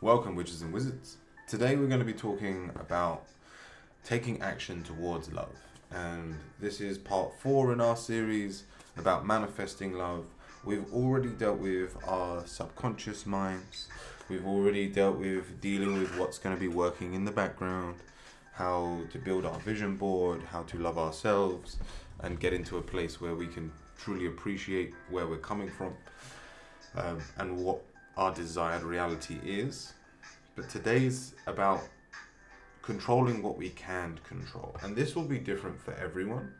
Welcome, witches and wizards. Today we're going to be talking about taking action towards love. And this is part 4 in our series about manifesting love. We've already dealt with our subconscious minds. We've already dealt with dealing with what's going to be working in the background, how to build our vision board, how to love ourselves, and get into a place where we can truly appreciate where we're coming from, and what our desired reality is. But today's about controlling what we can control, and this will be different for everyone.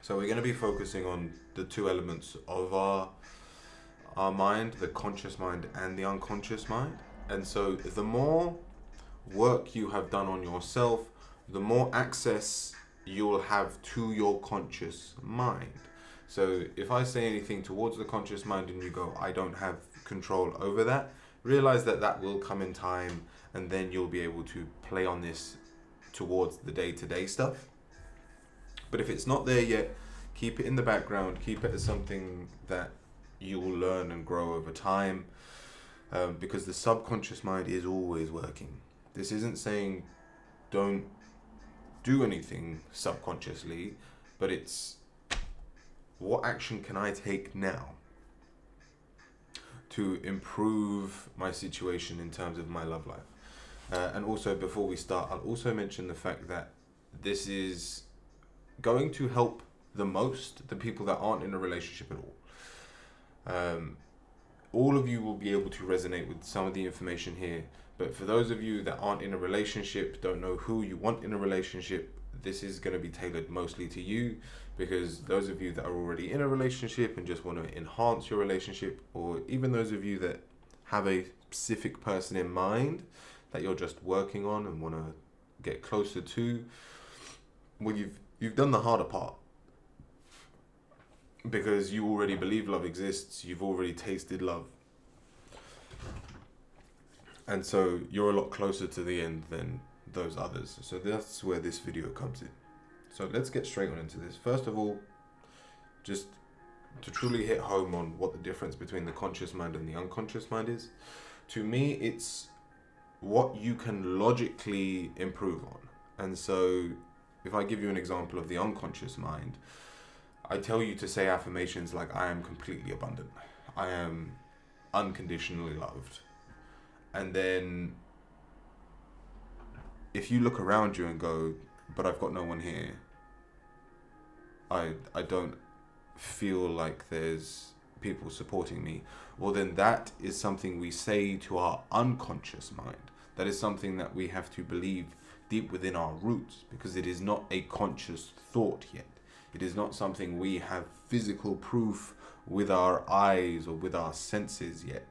So we're going to be focusing on the two elements of our mind, the conscious mind and the unconscious mind. And so the more work you have done on yourself, the more access you'll have to your conscious mind. So if I say anything towards the conscious mind and you go, I don't have control over that, realize that that will come in time, and then you'll be able to play on this towards the day-to-day stuff. But if it's not there yet, keep it in the background, keep it as something that you will learn and grow over time, because the subconscious mind is always working. This isn't saying don't do anything subconsciously, but it's what action can I take now to improve my situation in terms of my love life. And also, before we start, I'll also mention the fact that this is going to help the most the people that aren't in a relationship at all. All of you will be able to resonate with some of the information here, but for those of you that aren't in a relationship, don't know who you want in a relationship, this is going to be tailored mostly to you, because those of you that are already in a relationship and just want to enhance your relationship, or even those of you that have a specific person in mind that you're just working on and want to get closer to, well, you've done the harder part, because you already believe love exists, you've already tasted love, and so you're a lot closer to the end than those others. So that's where this video comes in. So let's get straight on into this. First of all, just to truly hit home on what the difference between the conscious mind and the unconscious mind is, to me it's what you can logically improve on. And so if I give you an example of the unconscious mind, I tell you to say affirmations like, I am completely abundant, I am unconditionally loved. And then if you look around you and go, but I've got no one here, I don't feel like there's people supporting me, well then that is something we say to our unconscious mind. That is something that we have to believe deep within our roots, because it is not a conscious thought yet. It is not something we have physical proof with our eyes or with our senses yet.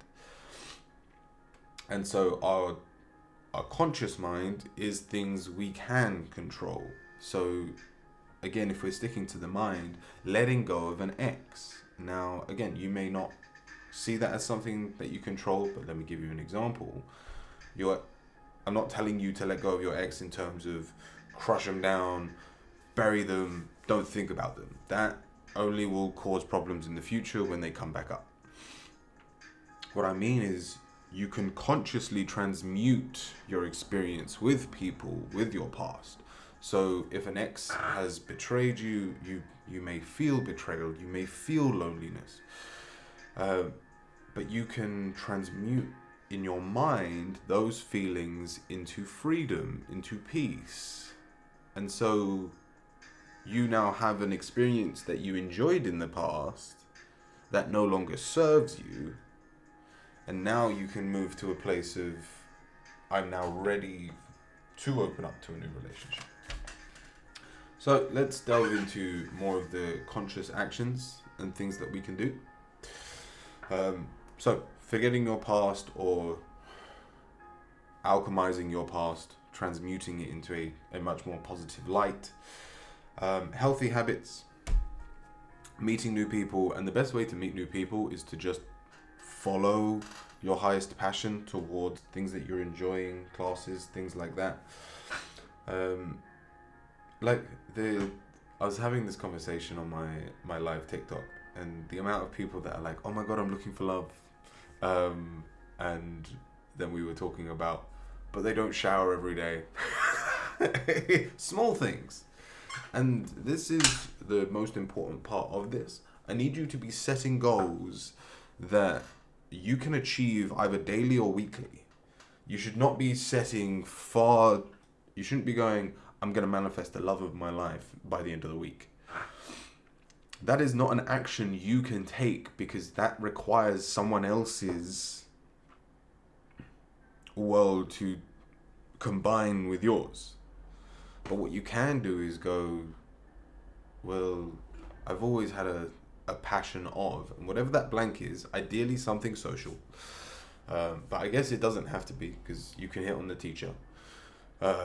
And so our conscious mind is things we can control. So again, if we're sticking to the mind, letting go of an ex. Now, again, you may not see that as something that you control, but let me give you an example. I'm not telling you to let go of your ex in terms of crush them down, bury them, don't think about them. That only will cause problems in the future when they come back up. What I mean is, you can consciously transmute your experience with people, with your past. So if an ex has betrayed you, you may feel betrayal, you may feel loneliness, but you can transmute in your mind those feelings into freedom, into peace. And so you now have an experience that you enjoyed in the past that no longer serves you. And now you can move to a place of, I'm now ready to open up to a new relationship. So let's delve into more of the conscious actions and things that we can do. So forgetting your past, or alchemizing your past, transmuting it into a much more positive light. Healthy habits, meeting new people. And the best way to meet new people is to just follow your highest passion towards things that you're enjoying, classes, things like that. I was having this conversation on my live TikTok, and the amount of people that are like, oh my god, I'm looking for love, and than we were talking about, but they don't shower every day. Small things. And this is the most important part of this. I need you to be setting goals that you can achieve either daily or weekly. You should not be setting you shouldn't be going, I'm going to manifest the love of my life by the end of the week. That is not an action you can take, because that requires someone else's world to combine with yours. But what you can do is go, well, I've always had a passion of, and whatever that blank is, ideally something social. But I guess it doesn't have to be, because you can hit on the teacher.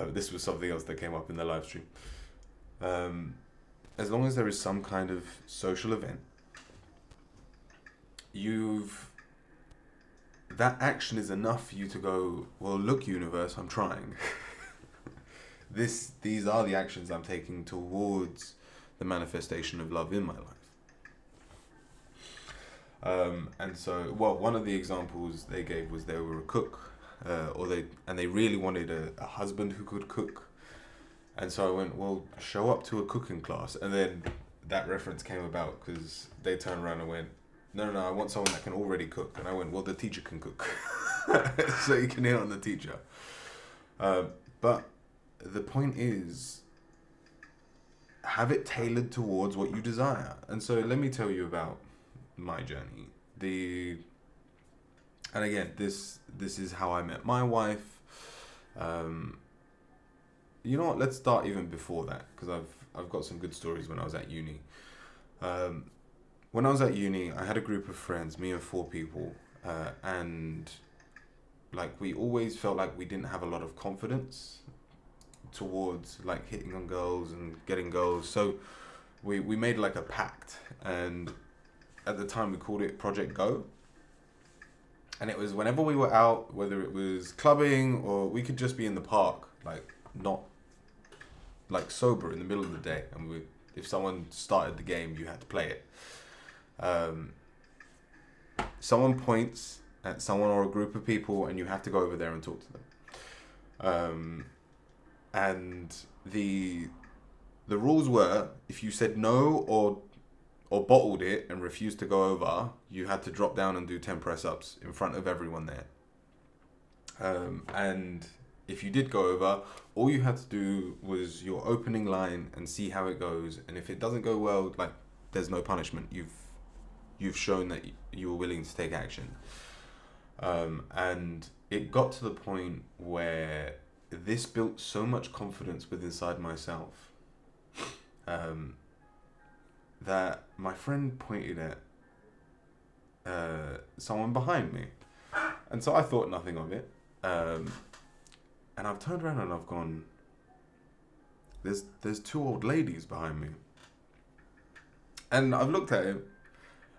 This was something else that came up in the live stream. As long as there is some kind of social event, that action is enough for you to go, well, look, universe, I'm trying. These are the actions I'm taking towards the manifestation of love in my life. And so, well, one of the examples they gave was they were a cook, and they really wanted a husband who could cook. And so I went, well, show up to a cooking class. And then that reference came about because they turned around and went, no, I want someone that can already cook. And I went, well, the teacher can cook. So you can hit on the teacher. But the point is, have it tailored towards what you desire. And so let me tell you about my journey. And again, this is how I met my wife. You know what? Let's start even before that, because I've got some good stories when I was at uni. When I was at uni, I had a group of friends, me and 4 people, and like we always felt like we didn't have a lot of confidence towards like hitting on girls and getting girls. So we made like a pact, and at the time we called it Project Go. And it was whenever we were out, whether it was clubbing or we could just be in the park, like not like sober in the middle of the day. And if someone started the game, you had to play it. Someone points at someone or a group of people, and you have to go over there and talk to them. And the rules were, if you said no or bottled it and refused to go over, you had to drop down and do 10 press-ups in front of everyone there. And if you did go over, all you had to do was your opening line and see how it goes. And if it doesn't go well, like, there's no punishment. You've shown that you were willing to take action. And it got to the point where this built so much confidence within inside myself, that my friend pointed at someone behind me. And so I thought nothing of it. And I've turned around and I've gone, there's 2 old ladies behind me. And I've looked at him.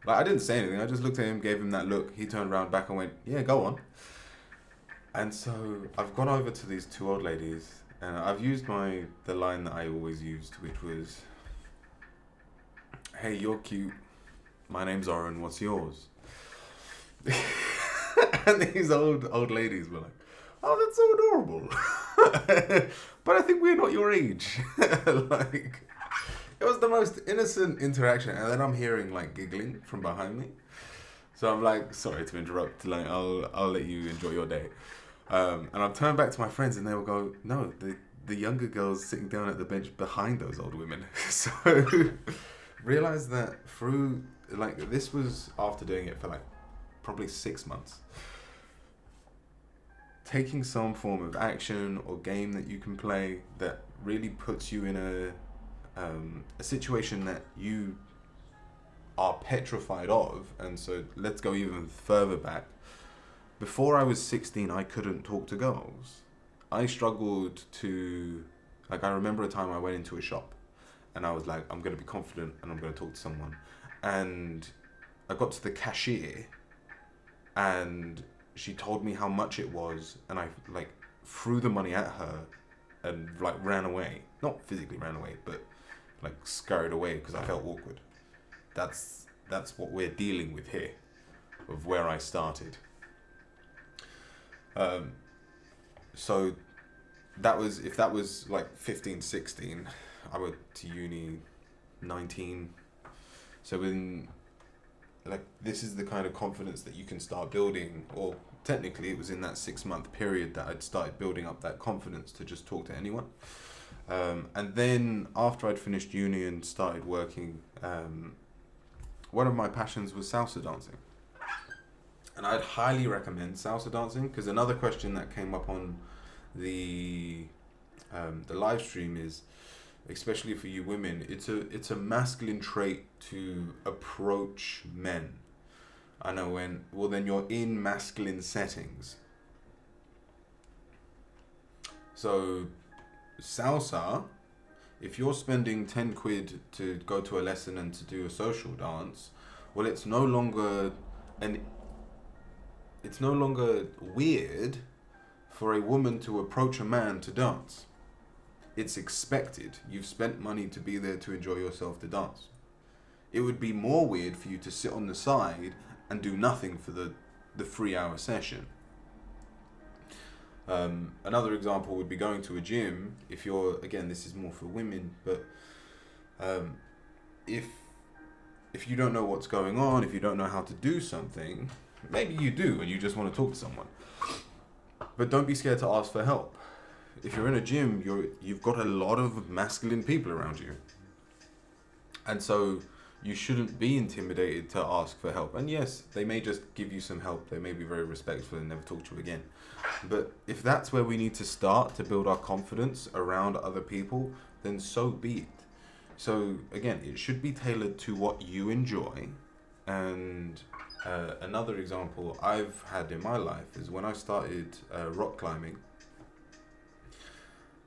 Like, I didn't say anything. I just looked at him, gave him that look. He turned around back and went, yeah, go on. And so I've gone over to these 2 old ladies, and I've used the line that I always used, which was, hey, you're cute. My name's Oren. What's yours? And these old ladies were like, oh, that's so adorable. But I think we're not your age. Like, it was the most innocent interaction. And then I'm hearing like giggling from behind me. So I'm like, sorry to interrupt. Like, I'll let you enjoy your day. And I've turned back to my friends, and they will go, no, the younger girls sitting down at the bench behind those old women. So realized that through, like, this was after doing it for like probably 6 months. Taking some form of action or game that you can play that really puts you in a situation that you are petrified of. And so let's go even further back. Before I was 16, I couldn't talk to girls. I struggled to, like, I remember a time I went into a shop and I was like, I'm going to be confident and I'm going to talk to someone. And I got to the cashier and she told me how much it was, and I like threw the money at her and like ran away. Not physically ran away, but like scurried away because I felt awkward. That's what we're dealing with here, of where I started. Um, so if that was like 15, 16, I went to uni 19. So this is the kind of confidence that you can start building, or technically it was in that 6-month period that I'd started building up that confidence to just talk to anyone. And then after I'd finished uni and started working, one of my passions was salsa dancing. And I'd highly recommend salsa dancing, because another question that came up on the live stream is, especially for you women, it's a masculine trait to approach men. I know then you're in masculine settings. So salsa, if you're spending 10 quid to go to a lesson and to do a social dance, well, it's no longer weird for a woman to approach a man to dance. It's expected. You've spent money to be there to enjoy yourself to dance. It would be more weird for you to sit on the side and do nothing for the 3-hour session. Another example would be going to a gym. If you're, again, this is more for women, but if you don't know what's going on, if you don't know how to do something, maybe you do and you just want to talk to someone. But don't be scared to ask for help. If you're in a gym, you've got a lot of masculine people around you. And so you shouldn't be intimidated to ask for help. And yes, they may just give you some help. They may be very respectful and never talk to you again. But if that's where we need to start to build our confidence around other people, then so be it. So again, it should be tailored to what you enjoy. And another example I've had in my life is when I started rock climbing.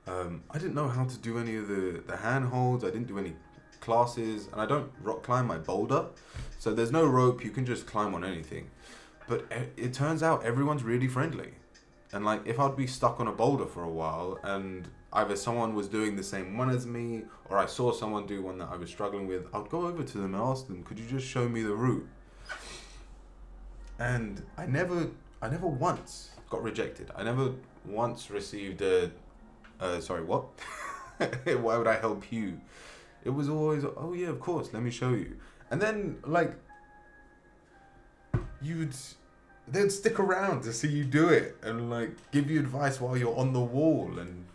I didn't know how to do any of the handholds. I didn't do any classes, and I don't rock climb, I boulder. So there's no rope, you can just climb on anything. But it turns out everyone's really friendly. And like, if I'd be stuck on a boulder for a while and either someone was doing the same one as me, or I saw someone do one that I was struggling with, I'd go over to them and ask them, could you just show me the route? And I never once got rejected. I never once received sorry, what? Why would I help you? It was always, oh yeah, of course, let me show you. And then like, they'd stick around to see you do it and like give you advice while you're on the wall. And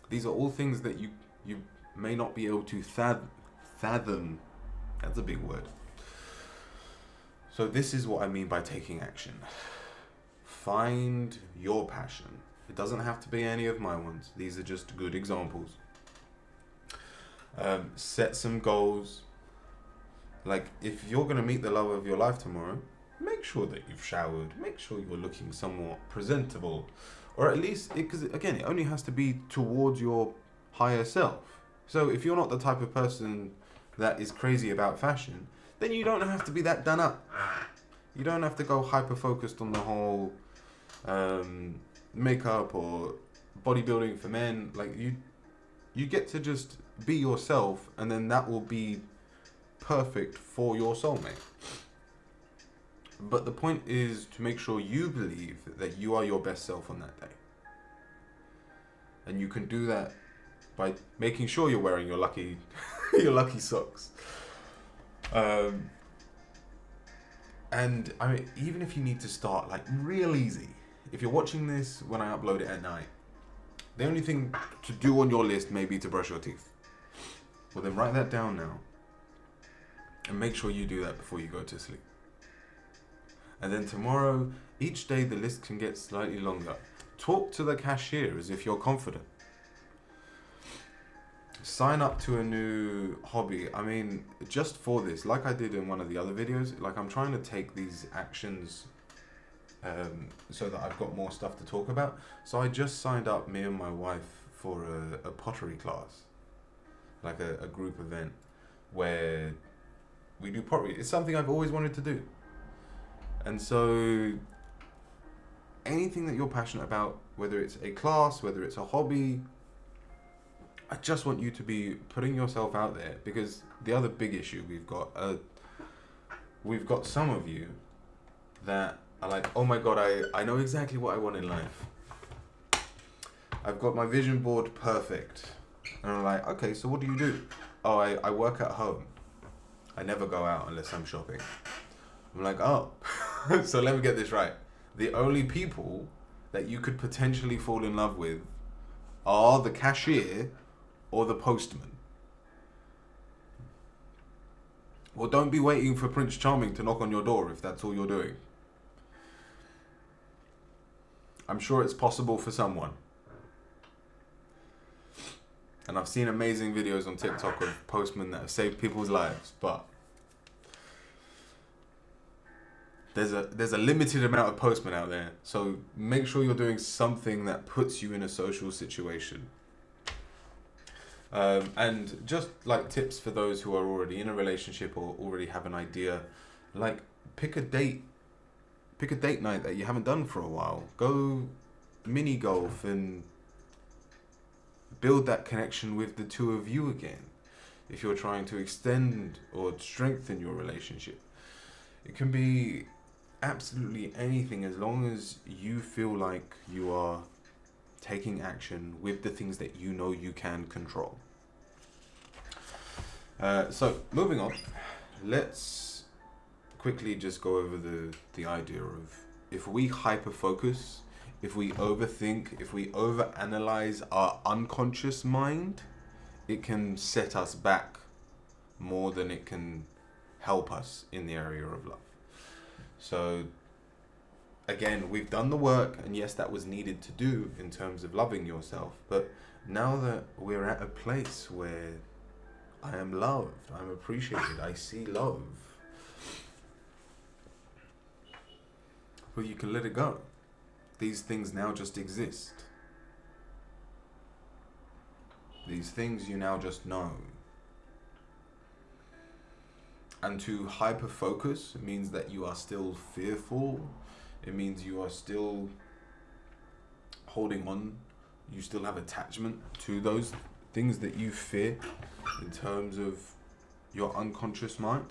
these are all things that you may not be able to fathom. That's a big word. So this is what I mean by taking action. Find your passion. It doesn't have to be any of my ones. These are just good examples. Set some goals. Like, if you're going to meet the love of your life tomorrow, make sure that you've showered. Make sure you're looking somewhat presentable. Or at least, because again, it only has to be towards your higher self. So if you're not the type of person that is crazy about fashion, then you don't have to be that done up. You don't have to go hyper-focused on the whole makeup or bodybuilding for men. Like, you get to just be yourself, and then that will be perfect for your soulmate. But the point is to make sure you believe that you are your best self on that day. And you can do that by making sure you're wearing your lucky your lucky socks. And I mean, even if you need to start like real easy, if you're watching this when I upload it at night, the only thing to do on your list may be to brush your teeth. Well, then write that down now. And make sure you do that before you go to sleep. And then tomorrow, each day the list can get slightly longer. Talk to the cashier as if you're confident. Sign up to a new hobby. I mean, just for this, like I did in one of the other videos, like I'm trying to take these actions so that I've got more stuff to talk about. So I just signed up, me and my wife, for a pottery class. Like a group event where we do pottery. It's something I've always wanted to do. And so anything that you're passionate about, whether it's a class, whether it's a hobby, I just want you to be putting yourself out there, because the other big issue we've got some of you that are like, oh my God, I know exactly what I want in life. I've got my vision board perfect. And I'm like, okay, so what do you do? Oh, I work at home. I never go out unless I'm shopping. I'm like, oh, so let me get this right. The only people that you could potentially fall in love with are the cashier or the postman. Well, don't be waiting for Prince Charming to knock on your door if that's all you're doing. I'm sure it's possible for someone. And I've seen amazing videos on TikTok of postmen that have saved people's lives, but there's a limited amount of postmen out there. So make sure you're doing something that puts you in a social situation. And just like tips for those who are already in a relationship or already have an idea, like pick a date night that you haven't done for a while. Go mini golf and build that connection with the two of you again. If you're trying to extend or strengthen your relationship, it can be absolutely anything as long as you feel like you are taking action with the things that you know you can control. So moving on, let's quickly just go over the idea of if we hyper focus, if we overthink, if we overanalyze our unconscious mind, it can set us back more than it can help us in the area of love. So again, we've done the work, and yes, that was needed to do in terms of loving yourself. But now that we're at a place where I am loved, I'm appreciated, I see love, well, you can let it go. These things now just exist. These things you now just know. And to hyper focus means that you are still fearful. It means you are still holding on. You still have attachment to those things that you fear in terms of your unconscious mind.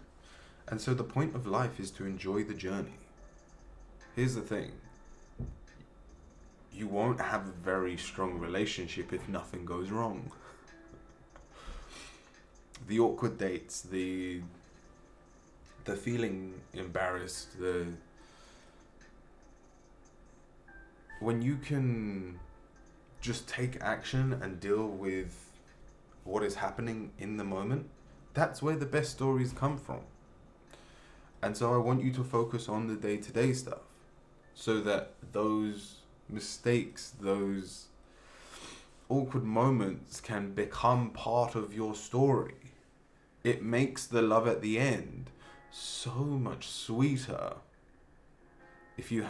And so the point of life is to enjoy the journey. Here's the thing. You won't have a very strong relationship if nothing goes wrong. The awkward dates, the feeling embarrassed, when you can just take action and deal with what is happening in the moment, that's where the best stories come from. And so I want you to focus on the day-to-day stuff so that those mistakes, those awkward moments can become part of your story. It makes the love at the end so much sweeter if you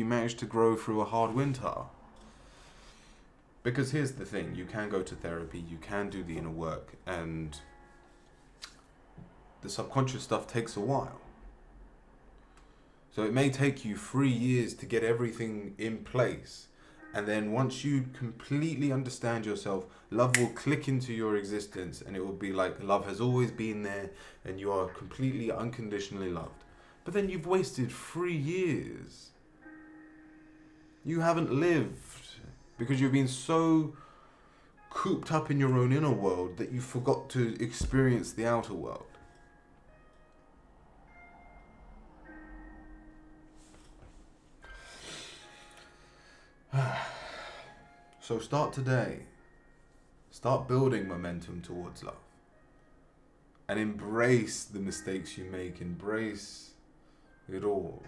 managed to grow through a hard winter. Because here's the thing, you can go to therapy, you can do the inner work, and the subconscious stuff takes a while. So it may take you 3 years to get everything in place. And then once you completely understand yourself, love will click into your existence, and it will be like love has always been there and you are completely unconditionally loved. But then you've wasted 3 years. You haven't lived because you've been so cooped up in your own inner world that you forgot to experience the outer world. So start today. Start building momentum towards love. And embrace the mistakes you make. Embrace it all.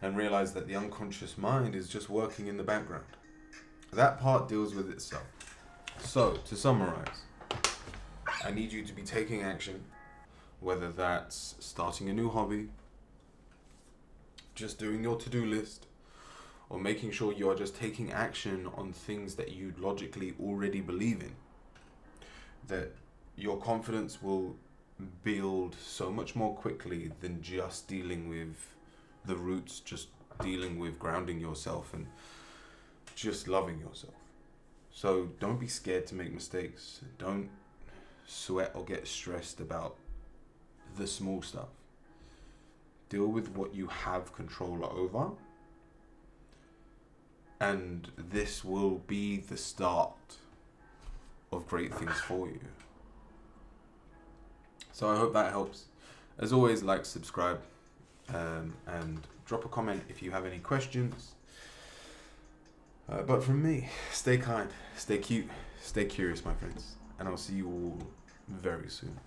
And realize that the unconscious mind is just working in the background. That part deals with itself. So, to summarize, I need you to be taking action, whether that's starting a new hobby, just doing your to-do list, or making sure you are just taking action on things that you logically already believe in. That your confidence will build so much more quickly than just dealing with the roots, just dealing with grounding yourself and just loving yourself. So don't be scared to make mistakes. Don't sweat or get stressed about the small stuff. deal with what you have control over, and this will be the start of great things for you. So I hope that helps. As always, like, subscribe, and drop a comment if you have any questions. But from me, stay kind, stay cute, stay curious, my friends, and I'll see you all very soon.